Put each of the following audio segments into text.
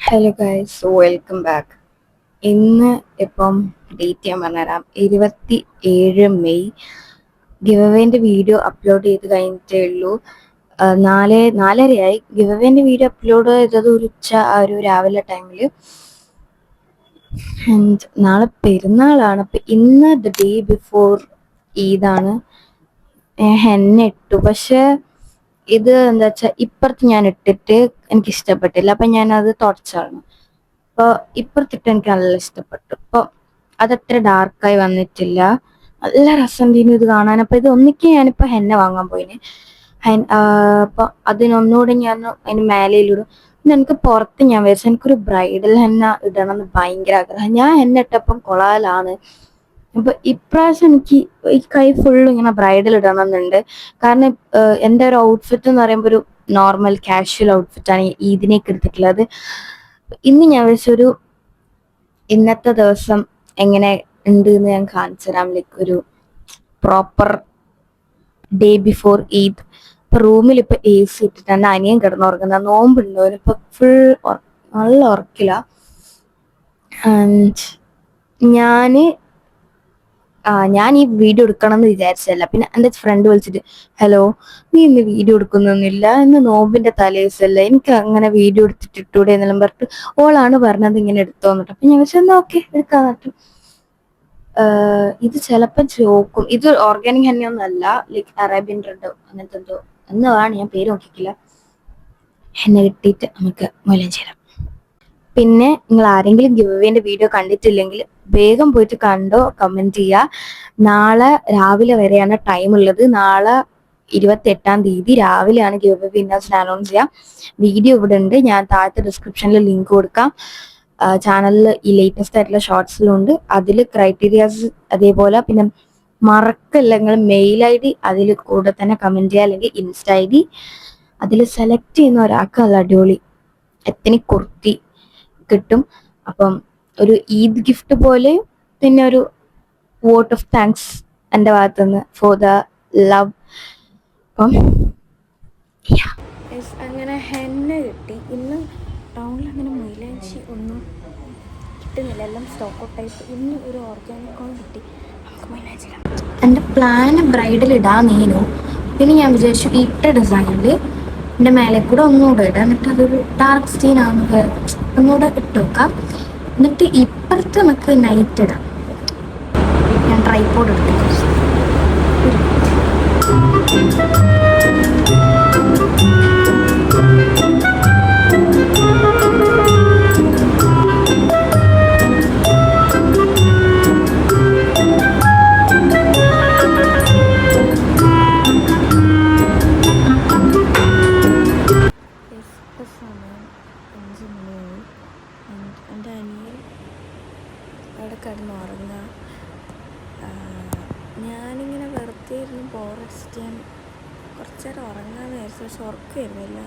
Hello guys, welcome back. ഇന്ന് ഇപ്പം date ഞാൻ പറഞ്ഞുതരാം. 27 മെയ്. ഗിവ് വീഡിയോ അപ്ലോഡ് ചെയ്ത് കഴിഞ്ഞിട്ടേ ഉള്ളൂ. 4:30 ഗിവ് വീഡിയോ അപ്ലോഡ് ചെയ്തത് ഒരു ഒരു രാവിലെ ടൈമിൽ. നാളെ പെരുന്നാളാണ്. അപ്പം ഇന്ന് ദ ഡേ ബിഫോർ ഈദാണ്. ഹെന്ന ഇട്ടു. പക്ഷെ ഇത് എന്താ വെച്ചാൽ ഇപ്പുറത്ത് ഞാൻ ഇട്ടിട്ട് എനിക്ക് ഇഷ്ടപ്പെട്ടില്ല. അപ്പം ഞാനത് തുടച്ചാണ്. അപ്പോൾ ഇപ്പുറത്തിട്ട് എനിക്ക് നല്ല ഇഷ്ടപ്പെട്ടു. അപ്പോൾ അതത്ര ഡാർക്കായി വന്നിട്ടില്ല. നല്ല രസമുണ്ട് ഇത് കാണാൻ. അപ്പം ഇത് ഒന്നിക്ക് ഞാനിപ്പോൾ ഹെന്ന വാങ്ങാൻ പോയിന്. അപ്പോൾ അതിനൊന്നുകൂടി ഞാൻ അതിന് മേലയിലിടും. പിന്നെ എനിക്ക് പുറത്ത് ഞാൻ വിചാരിച്ചു എനിക്കൊരു ബ്രൈഡൽ ഹെന്ന ഇടണം എന്ന് ഭയങ്കര ആഗ്രഹം. ഞാൻ ഹെന്ന ഇട്ടപ്പം കൊളാലാണ്. അപ്പൊ ഇപ്രാവശ്യം എനിക്ക് ഈ കൈ ഫുള്ള് ഇങ്ങനെ ബ്രൈഡൽ ഇടണം എന്നുണ്ട്. കാരണം എൻ്റെ ഒരു ഔട്ട്ഫിറ്റ് എന്ന് പറയുമ്പോൾ ഒരു നോർമൽ കാഷ്വൽ ഔട്ട്ഫിറ്റാണ് ഇതിനേക്ക് എടുത്തിട്ടുള്ളത്. ഇന്ന് ഞാൻ വിളിച്ചൊരു ഇന്നത്തെ ദിവസം എങ്ങനെ ഉണ്ട് എന്ന് ഞാൻ കാണിച്ചു തരാം. ലൈക്ക് ഒരു പ്രോപ്പർ ഡേ ബിഫോർ ഈദ്. ഇപ്പൊ റൂമിൽ ഇപ്പൊ AC ഇട്ടിട്ട് എൻ്റെ അനിയൻ കിടന്നുറങ്ങുന്ന നോമ്പുണ്ടോ ഇപ്പൊ ഫുൾ നല്ല ഉറക്കില്ല. ആൻഡ് ഞാൻ ഈ വീഡിയോ എടുക്കണം എന്ന് വിചാരിച്ചല്ല. പിന്നെ എൻ്റെ ഫ്രണ്ട് വിളിച്ചിട്ട്, ഹലോ, നീ ഇന്ന് വീഡിയോ എടുക്കുന്നൊന്നുമില്ല, ഇന്ന് നോമ്പിന്റെ തലേദിവസമല്ല, എനിക്ക് അങ്ങനെ വീഡിയോ എടുത്തിട്ട് ഇട്ടൂടെ എന്നെല്ലാം പറഞ്ഞിട്ട് ഓളാണ് പറഞ്ഞത് ഇങ്ങനെ എടുത്തോന്നിട്ട്. അപ്പൊ ഞാൻ വെച്ചാൽ ഓക്കെ എടുക്കാൻ പറ്റും. ഇത് ചിലപ്പോൾ ചോക്കും. ഇത് ഓർഗാനിക് ഹെന്നയൊന്നും അല്ല, ലൈക്ക് അറേബ്യൻ റെഡ് അങ്ങനത്തെ എന്തോ എന്നതാണ്, ഞാൻ പേര് നോക്കിക്കില്ല. ഹെന്ന കിട്ടിയിട്ട് നമുക്ക് മൂലം ചേരാം. പിന്നെ നിങ്ങൾ ആരെങ്കിലും ഗിവ് വീഡിയോ കണ്ടിട്ടില്ലെങ്കിൽ വേഗം പോയിട്ട് കണ്ടോ, കമന്റ് ചെയ്യുക. നാളെ രാവിലെ വരെയാണ് ടൈം ഉള്ളത്. നാളെ 28-ാം തീയതി രാവിലെയാണ് ഗിവ് വിന്നേഴ്സിനെ അനൗൺസ് ചെയ്യാം. വീഡിയോ ഇവിടെ ഉണ്ട്, ഞാൻ താഴത്തെ ഡിസ്ക്രിപ്ഷനിൽ ലിങ്ക് കൊടുക്കാം. ചാനലിൽ ഈ ലേറ്റസ്റ്റ് ആയിട്ടുള്ള ഷോർട്സിലുണ്ട്. അതിൽ ക്രൈറ്റീരിയാസ് അതേപോലെ പിന്നെ മറക്കല്ല, നിങ്ങൾ മെയിൽ ID അതിൽ കൂടെ തന്നെ കമന്റ് ചെയ്യുക, അല്ലെങ്കിൽ ഇൻസ്റ്റ ID. അതിൽ സെലക്ട് ചെയ്യുന്ന ഒരാൾക്ക് നല്ല അടിപൊളി എത്തനിക് കുർത്തി കിട്ടും. അപ്പം ഒരു ഈദ് ഗിഫ്റ്റ് പോലെ, പിന്നെ ഒരു വോട്ട് ഓഫ് താങ്ക്സ് എൻ്റെ ഭാഗത്തുനിന്ന് ഫോർ ദ ലവ്. അപ്പം അങ്ങനെ ഹെന്ന കിട്ടി. ഇന്ന് ടൗണിൽ അങ്ങനെ മൈലാഞ്ചി ഒന്നും കിട്ടുന്നില്ല, എല്ലാം സ്റ്റോക്ക് ഔട്ട് ടൈപ്പ്. ഇന്ന് ഒരു ഓർഗാനിക് ഓൺ കിട്ടി, നമുക്ക് മൈലാഞ്ചി ഇടാം. എൻ്റെ പ്ലാന് ബ്രൈഡൽ ഇടാന്നേനു. പിന്നെ ഞാൻ വിചാരിച്ചു ഇട്ട ഡിസൈനിൽ എൻ്റെ മേലെ കൂടെ ഒന്നുകൂടെ ഇടാം, എന്നിട്ട് അതൊരു ഡാർക്ക് സ്റ്റീൻ ആകുമ്പോൾ ഒന്നുകൂടെ ഇട്ട് വെക്കാം. എന്നിട്ട് ഇപ്പുറത്ത് നമുക്ക് നൈറ്റ് ഇടാം. ഞാൻ ട്രൈപോഡ് എടുത്തു. സമയം 5 മണിയായി. എൻ്റെ അനിയൻ അവിടെ കിടന്നുറങ്ങുക. ഞാനിങ്ങനെ വെറുതെ ഇരുന്ന് ബോറടിച്ചിട്ട് ഞാൻ കുറച്ച് നേരം ഉറങ്ങാമെന്ന് വിചാരിച്ചു. പക്ഷെ ഉറക്കം വരുന്നില്ല.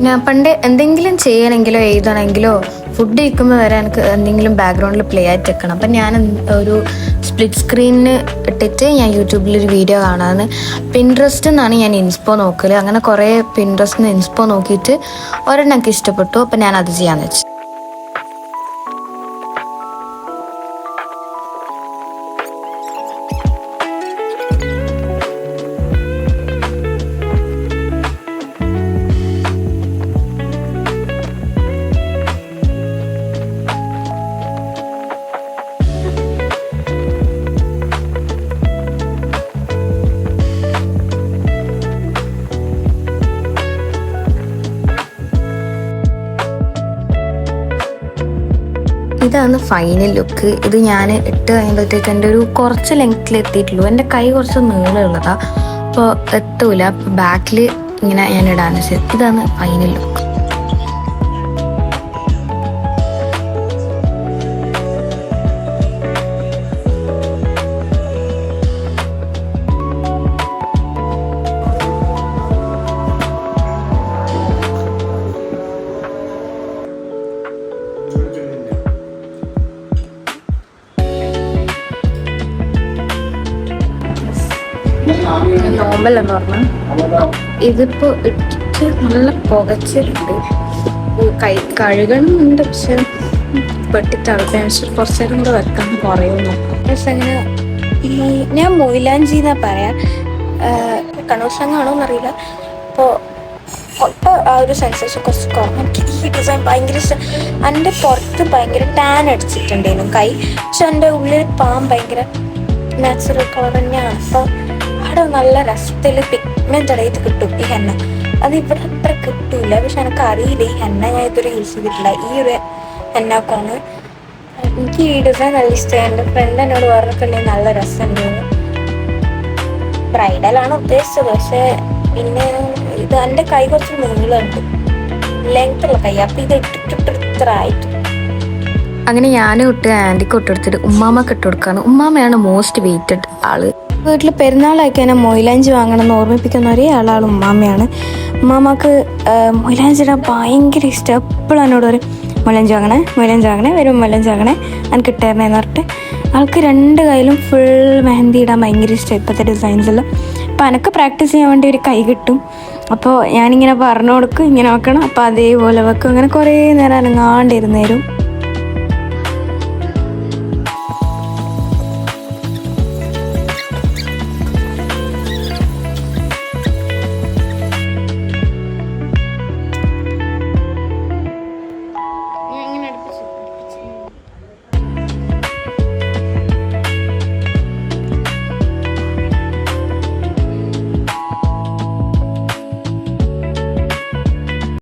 ഞാൻ പണ്ട് എന്തെങ്കിലും ചെയ്യണമെങ്കിലോ എഴുതണമെങ്കിലോ ഫുഡ് കഴിക്കുമ്പോൾ വരെ എനിക്ക് എന്തെങ്കിലും ബാക്ക്ഗ്രൗണ്ടിൽ പ്ലേ ആയിട്ട് വെക്കണം. അപ്പം ഞാൻ ഒരു സ്പ്ലിറ്റ് സ്ക്രീനിന് ഇട്ടിട്ട് ഞാൻ യൂട്യൂബിലൊരു വീഡിയോ കാണാമെന്ന്. പിൻട്രസ്റ്റ് നിന്നാണ് ഞാൻ ഇൻസ്പോ നോക്കൽ. അങ്ങനെ കുറേ പിൻട്രസ്റ്റിൽ നിന്ന് ഇൻസ്പോ നോക്കിയിട്ട് ഒരെണ്ണം എനിക്ക് ഇഷ്ടപ്പെട്ടു. അപ്പം ഞാൻ അത് ചെയ്യാമെന്ന് വെച്ചു. ഇതാണ് ഫൈനൽ ലുക്ക്. ഇത് ഞാൻ ഇട്ട് കഴിയുമ്പോഴത്തേക്ക് എൻ്റെ ഒരു കുറച്ച് ലെങ്ത്തിൽ എത്തിയിട്ടുള്ളൂ. എൻ്റെ കൈ കുറച്ച് നീളമുള്ളതാണ്, അപ്പോൾ എത്തൂല. അപ്പോൾ ബാക്കിൽ ഇങ്ങനെ ഞാൻ ഇടാൻ ശരി. ഇതാണ് ഫൈനൽ ലുക്ക്. സിമ്പിൾ എന്ന് പറഞ്ഞാൽ ഇതിപ്പോൾ ഇട്ടിട്ട് നല്ല പുകച്ചിട്ടുണ്ട്. കഴുകണമെന്നുണ്ട്, പക്ഷെ വെട്ടി തിളപ്പിച്ച് കുറച്ച് നേരം കൂടെ വെക്കാൻ കുറയുന്നു. പക്ഷെ അങ്ങനെ ഈ ഞാൻ മൊയിലാഞ്ചി എന്നാ പറയാ, കണ്ണൂർ സംഘമാണോ എന്നറിയില്ല. അപ്പോൾ ആ ഒരു സെൻസേഷൻ കുറച്ച് കുറഞ്ഞു. എനിക്ക് ഈ ഡിസൈൻ ഭയങ്കര ഇഷ്ടം. എൻ്റെ പുറത്ത് ഭയങ്കര ടാൻ അടിച്ചിട്ടുണ്ടായിരുന്നു കൈ, പക്ഷെ എൻ്റെ ഉള്ളിൽ ഭയങ്കര നാച്ചുറൽ കളർ തന്നെയാണ്. അപ്പോൾ അവിടെ നല്ല രസത്തിൽ പിഗ്മെൻ്റ് അടയിട്ട് കിട്ടും ഈ ഹെന്ന. അത് ഇവിടെ അത്ര കിട്ടൂല, പക്ഷെ എനിക്ക് അറിയില്ല ഈ ഹെന്ന ഞാൻ ഇതുവരെ യൂസ് ചെയ്തിട്ടില്ല. ഈ ഒരു ഹെന്നക്കാണ് എനിക്ക് ഈ ഡിസൈൻ നല്ല ഇഷ്ടമായി. എൻ്റെ ഫ്രണ്ട് എന്നോട് പറഞ്ഞിട്ടുണ്ടെങ്കിൽ നല്ല രസമുണ്ട്. ബ്രൈഡലാണ് ഉദ്ദേശിച്ചത്, പക്ഷെ പിന്നെ ഇത് എൻ്റെ കൈ കുറച്ച് നീളമുണ്ട്, ലെങ്ത്തുള്ള കൈ. അപ്പം ഇത് ഇട്ടിട്ട് ഇത്ര ആയിട്ട് അങ്ങനെ ഞാനും ഇട്ട് ആൻറ്റിക്ക് ഇട്ടെടുത്തിട്ട് ഉമ്മാമ്മക്ക് ഇട്ട് കൊടുക്കുകയാണ്. ഉമ്മാമ്മയാണ് മോസ്റ്റ് വെയിറ്റഡ് ആള്. വീട്ടിൽ പെരുന്നാളാക്കി തന്നെ മൊയിലാഞ്ചി വാങ്ങണം എന്ന് ഓർമ്മിപ്പിക്കുന്ന ഒരേ ആളാണ് ഉമ്മാമ്മയാണ്. ഉമ്മാമ്മക്ക് മൊയിലാഞ്ചി ഇടാൻ ഭയങ്കര ഇഷ്ടം. എപ്പോഴും എന്നോട് പറയും മൊയിലാഞ്ചി വാങ്ങണേ, മൊയിലാഞ്ചി വാങ്ങണേ, വരും മൊയിലാഞ്ചി വാങ്ങണേ, എനിക്ക് ഇട്ടായിരുന്നേന്ന് പറഞ്ഞിട്ട്. ആൾക്ക് 2 കൈയിലും ഫുൾ മെഹന്തി ഇടാൻ ഭയങ്കര ഇഷ്ടം ഇപ്പോഴത്തെ ഡിസൈൻസെല്ലാം. അപ്പോൾ എനിക്ക് പ്രാക്ടീസ് ചെയ്യാൻ വേണ്ടി ഒരു കൈ കിട്ടും. അപ്പോൾ ഞാനിങ്ങനെ പറഞ്ഞു കൊടുക്കും, ഇങ്ങനെ വെക്കണം, അപ്പോൾ അതേപോലെ വെക്കും. അങ്ങനെ കുറേ നേരം അനങ്ങാണ്ടിരുന്നേരും.